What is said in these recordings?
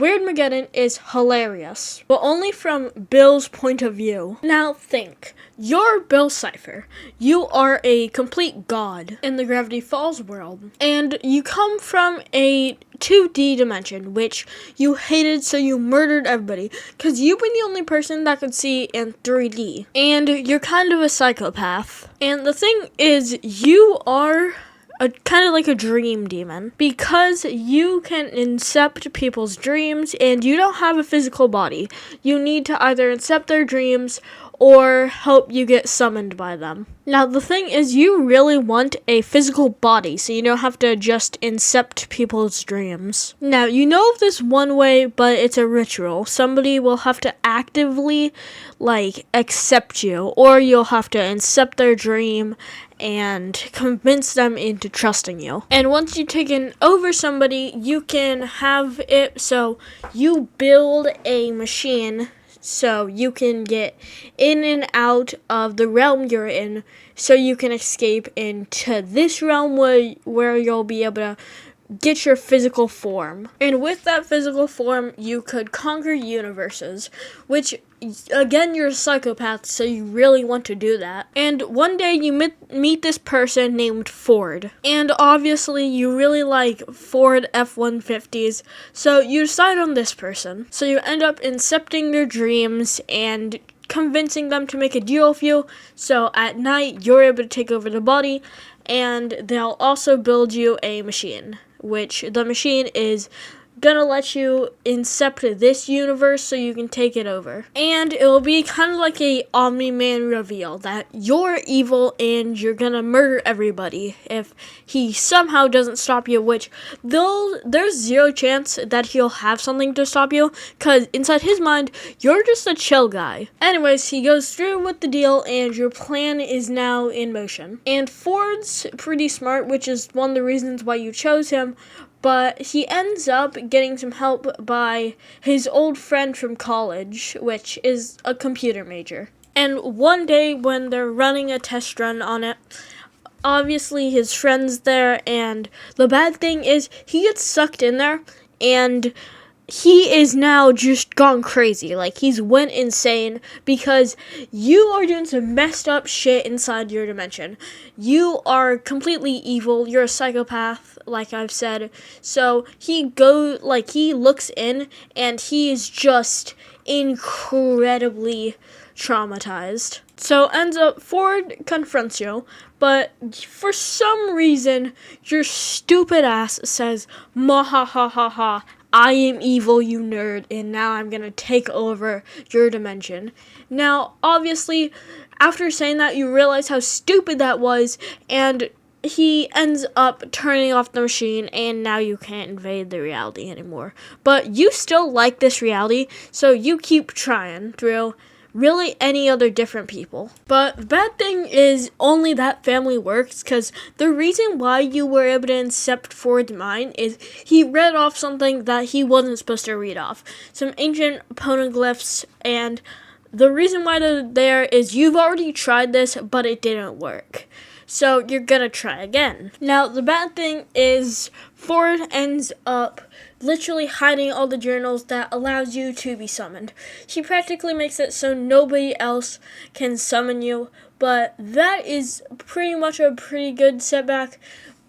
Weirdmageddon is hilarious, but only from Bill's point of view. Now think, you're Bill Cipher. You are a complete god in the Gravity Falls world, and you come from a 2D dimension, which you hated, so you murdered everybody, because you've been the only person that could see in 3D, and you're kind of a psychopath. And the thing is, you are kind of like a dream demon, because you can incept people's dreams and you don't have a physical body. You need to either incept their dreams or help you get summoned by them. Now the thing is, you really want a physical body so you don't have to just incept people's dreams. Now you know of this one way, but it's a ritual. Somebody will have to actively accept you, or you'll have to incept their dream and convince them into trusting you. And once you've taken over somebody, you can have it so you build a machine so you can get in and out of the realm you're in, so you can escape into this realm where you'll be able to get your physical form. And with that physical form, you could conquer universes, which, again, you're a psychopath, so you really want to do that. And one day you meet this person named Ford. And obviously you really like Ford F-150s, so you decide on this person. So you end up incepting their dreams and convincing them to make a deal with you, so at night you're able to take over the body, and they'll also build you a machine, which the machine is gonna let you incept this universe so you can take it over. And it will be kind of like a Omni-Man reveal that you're evil and you're gonna murder everybody if he somehow doesn't stop you, which there's zero chance that he'll have something to stop you, because inside his mind, you're just a chill guy. Anyways, he goes through with the deal and your plan is now in motion. And Ford's pretty smart, which is one of the reasons why you chose him, but he ends up getting some help by his old friend from college, which is a computer major. And one day when they're running a test run on it, obviously his friend's there, and the bad thing is he gets sucked in there, and he is now just gone crazy. He's went insane because you are doing some messed up shit inside your dimension. You are completely evil. You're a psychopath, like I've said. So he looks in, and he is just incredibly traumatized. So ends up Ford confronts you, but for some reason your stupid ass says, "Ma ha ha ha ha, I am evil, you nerd, and now I'm gonna take over your dimension." Now, obviously, after saying that, you realize how stupid that was, and he ends up turning off the machine, and now you can't invade the reality anymore. But you still like this reality, so you keep trying through really any other different people. But the bad thing is only that family works, because the reason why you were able to incept Ford's mind is he read off something that he wasn't supposed to read off. Some ancient poneglyphs, and the reason why they're there is you've already tried this, but it didn't work. So you're gonna try again. Now, the bad thing is Ford ends up literally hiding all the journals that allows you to be summoned. He practically makes it so nobody else can summon you, but that is pretty much a pretty good setback,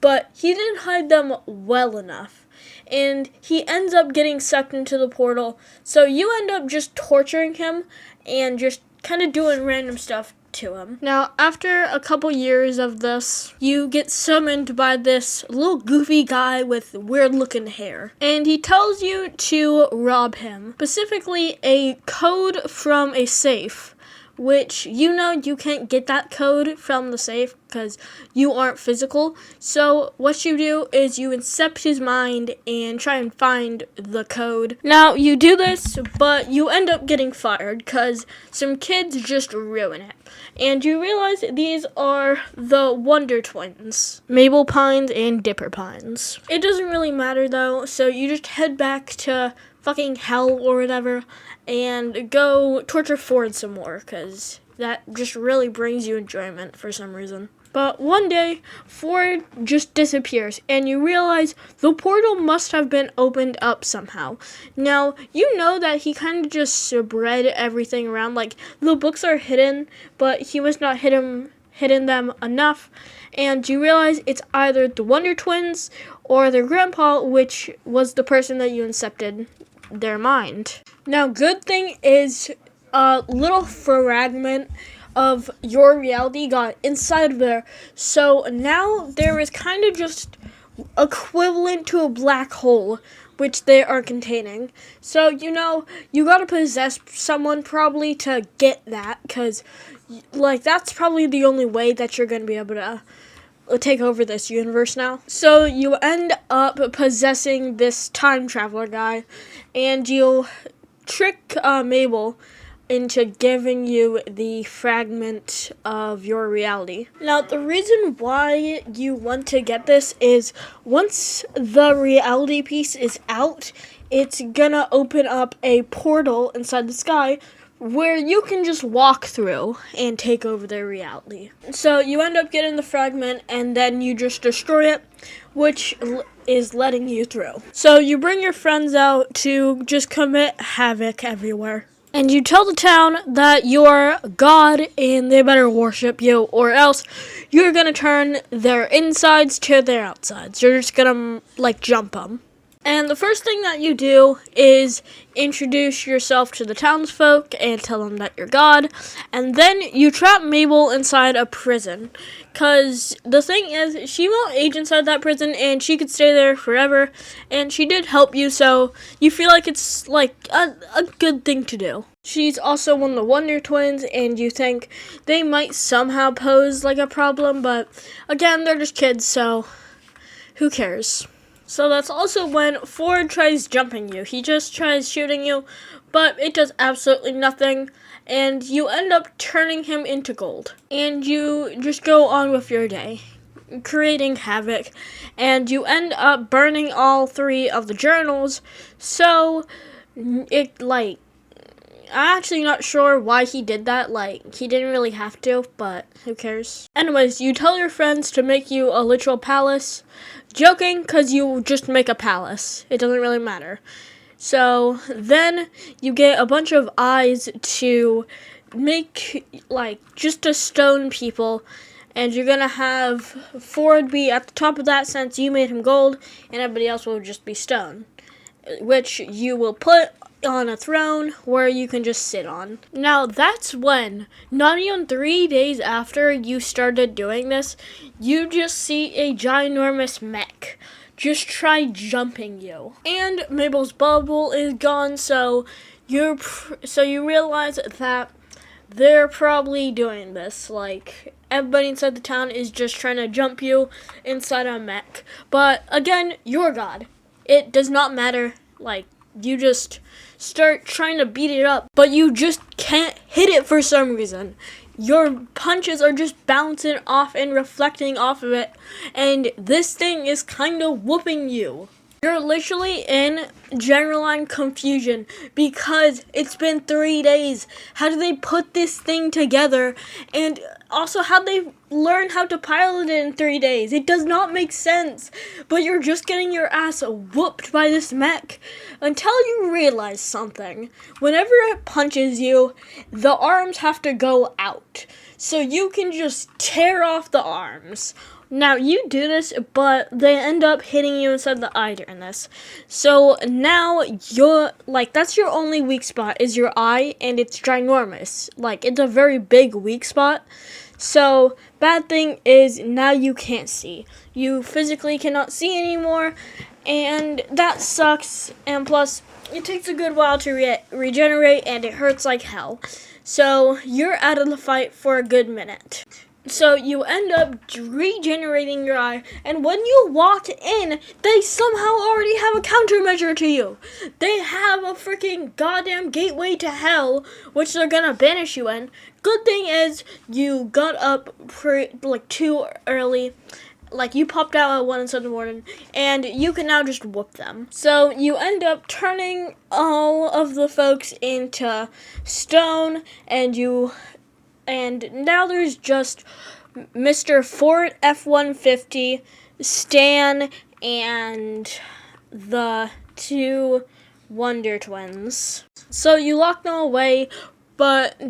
but he didn't hide them well enough. And he ends up getting sucked into the portal, so you end up just torturing him and just kind of doing random stuff to him. Now, after a couple years of this, you get summoned by this little goofy guy with weird looking hair, and he tells you to rob him, specifically a code from a safe, which you know you can't get that code from the safe because you aren't physical. So what you do is you incept his mind and try and find the code. Now, you do this, but you end up getting fired because some kids just ruin it. And you realize these are the Wonder Twins, Mabel Pines and Dipper Pines. It doesn't really matter though, so you just head back to fucking hell or whatever and go torture Ford some more, because that just really brings you enjoyment for some reason. But one day, Ford just disappears, and you realize the portal must have been opened up somehow. Now, you know that he kind of just spread everything around. Like, the books are hidden, but he must not hidden them enough. And you realize it's either the Wonder Twins or their grandpa, which was the person that you incepted their mind. Now, good thing is a little fragment of your reality got inside of there, so now there is kind of just equivalent to a black hole which they are containing. So you gotta possess someone probably to get that, because that's probably the only way that you're gonna be able to take over this universe now. So you end up possessing this time traveler guy, and you trick Mabel into giving you the fragment of your reality. Now, the reason why you want to get this is once the reality piece is out, it's gonna open up a portal inside the sky where you can just walk through and take over their reality. So you end up getting the fragment, and then you just destroy it, which is letting you through. So you bring your friends out to just commit havoc everywhere. And you tell the town that you're God and they better worship you, or else you're gonna turn their insides to their outsides. You're just gonna, jump them. And the first thing that you do is introduce yourself to the townsfolk and tell them that you're God. And then you trap Mabel inside a prison. Because the thing is, she won't age inside that prison and she could stay there forever. And she did help you, so you feel like it's a good thing to do. She's also one of the Wonder Twins, and you think they might somehow pose a problem. But again, they're just kids, so who cares? So that's also when Ford tries jumping you. He just tries shooting you, but it does absolutely nothing, and you end up turning him into gold. And you just go on with your day, creating havoc, and you end up burning all 3 of the journals, so I'm actually not sure why he did that. He didn't really have to, but who cares? Anyways, you tell your friends to make you a literal palace. Joking, because you just make a palace. It doesn't really matter. So then you get a bunch of eyes to make, just to stone people. And you're going to have Ford be at the top of that since you made him gold, and everybody else will just be stone, which you will put on a throne where you can just sit on. Now, that's when, not even 3 days after you started doing this, you just see a ginormous mech just try jumping you. And Mabel's bubble is gone, so you realize that they're probably doing this. Everybody inside the town is just trying to jump you inside a mech. But again, you're God. It does not matter. You just start trying to beat it up, but you just can't hit it for some reason. Your punches are just bouncing off and reflecting off of it, and this thing is kind of whooping you. You're literally in genuine confusion because it's been 3 days. How do they put this thing together? And also, how they learn how to pilot it in 3 days? It does not make sense. But you're just getting your ass whooped by this mech until you realize something. Whenever it punches you, the arms have to go out. So you can just tear off the arms. Now, you do this, but they end up hitting you inside the eye during this. So now you're, that's your only weak spot is your eye, and it's ginormous. It's a very big weak spot. So, bad thing is now you can't see. You physically cannot see anymore, and that sucks. And plus, it takes a good while to regenerate, and it hurts like hell. So, you're out of the fight for a good minute. So you end up regenerating your eye, and when you walk in, they somehow already have a countermeasure to you. They have a freaking goddamn gateway to hell, which they're gonna banish you in. Good thing is, you got up too early. You popped out at 1 instead of the morning, and you can now just whoop them. So you end up turning all of the folks into stone, and now there's just Mr. Ford F-150, Stan, and the two Wonder Twins. So you lock them away, but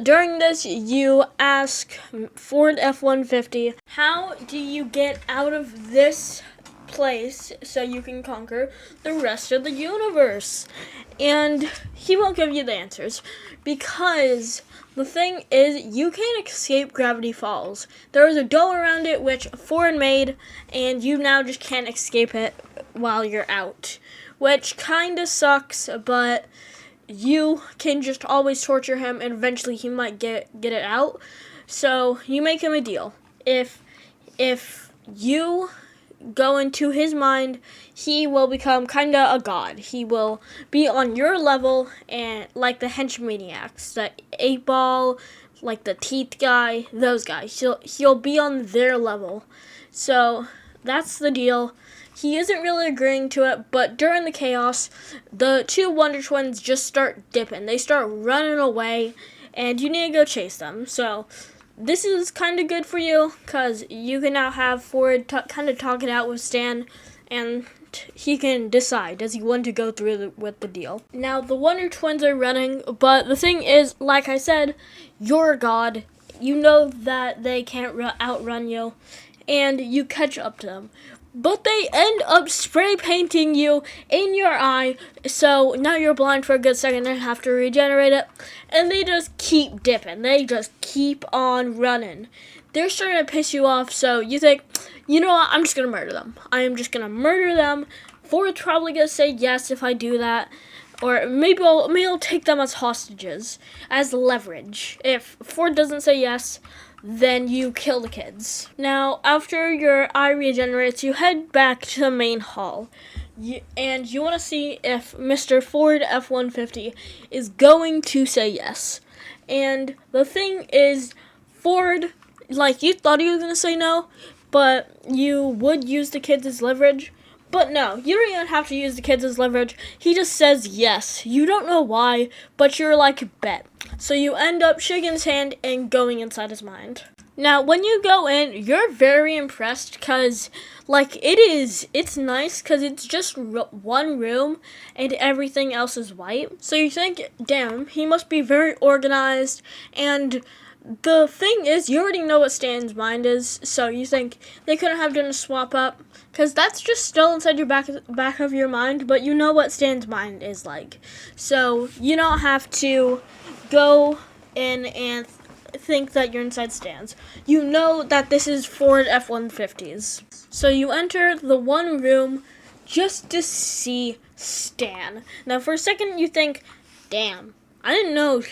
during this, you ask Ford F-150, how do you get out of this place so you can conquer the rest of the universe? And he won't give you the answers, because the thing is, you can't escape Gravity Falls. There is a dome around it which Ford made, and you now just can't escape it while you're out, which kinda sucks, but you can just always torture him, and eventually he might get it out. So you make him a deal. If you go into his mind, he will become kinda a god. He will be on your level, and like the henchmaniacs, the 8-ball, like the teeth guy, those guys. He'll be on their level. So that's the deal. He isn't really agreeing to it, but during the chaos, the two Wonder Twins just start dipping. They start running away, and you need to go chase them. So this is kind of good for you, because you can now have Ford kind of talk it out with Stan, and he can decide, does he want to go through with the deal. Now, the Wonder Twins are running, but the thing is, like I said, you're a god. You know that they can't outrun you, and you catch up to them. But they end up spray painting you in your eye, so now you're blind for a good second and have to regenerate it. And they just keep dipping. They just keep on running. They're starting to piss you off, so you think, you know what, I'm just going to murder them. I am just going to murder them. Ford's probably going to say yes if I do that. Or maybe I'll take them as hostages, as leverage. If Ford doesn't say yes, then you kill the kids. Now, after your eye regenerates, you head back to the main hall. And you want to see if Mr. Ford F-150 is going to say yes. And the thing is, Ford, like, you thought he was going to say no, but you would use the kids as leverage. But no, you don't even have to use the kids as leverage. He just says yes. You don't know why, but you're like, bet. So you end up shaking his hand and going inside his mind. Now, when you go in, you're very impressed because, like, it's nice because it's just one room and everything else is white. So you think, damn, he must be very organized. And the thing is, you already know what Stan's mind is, so you think they couldn't have done a swap up, because that's just still inside your back of your mind, but you know what Stan's mind is like. So you don't have to go in and think that you're inside Stan's. You know that this is Ford F-150s. So you enter the one room just to see Stan. Now for a second you think, damn, I didn't know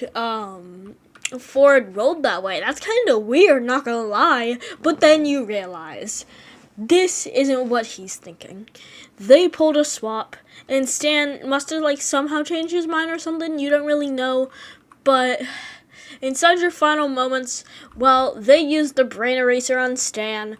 Ford rolled that way. That's kind of weird, not gonna lie. But then you realize this isn't what he's thinking. They pulled a swap, and Stan must have like somehow changed his mind or something. You don't really know, but inside your final moments, well, they used the brain eraser on Stan.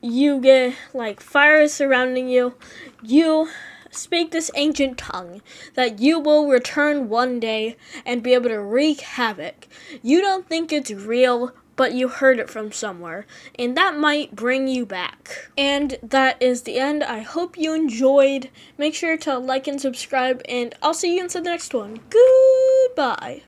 You get like fire surrounding you. You speak this ancient tongue that you will return one day and be able to wreak havoc. You don't think it's real, but you heard it from somewhere, and that might bring you back. And that is the end. I hope you enjoyed. Make sure to like and subscribe, and I'll see you inside the next one. Goodbye.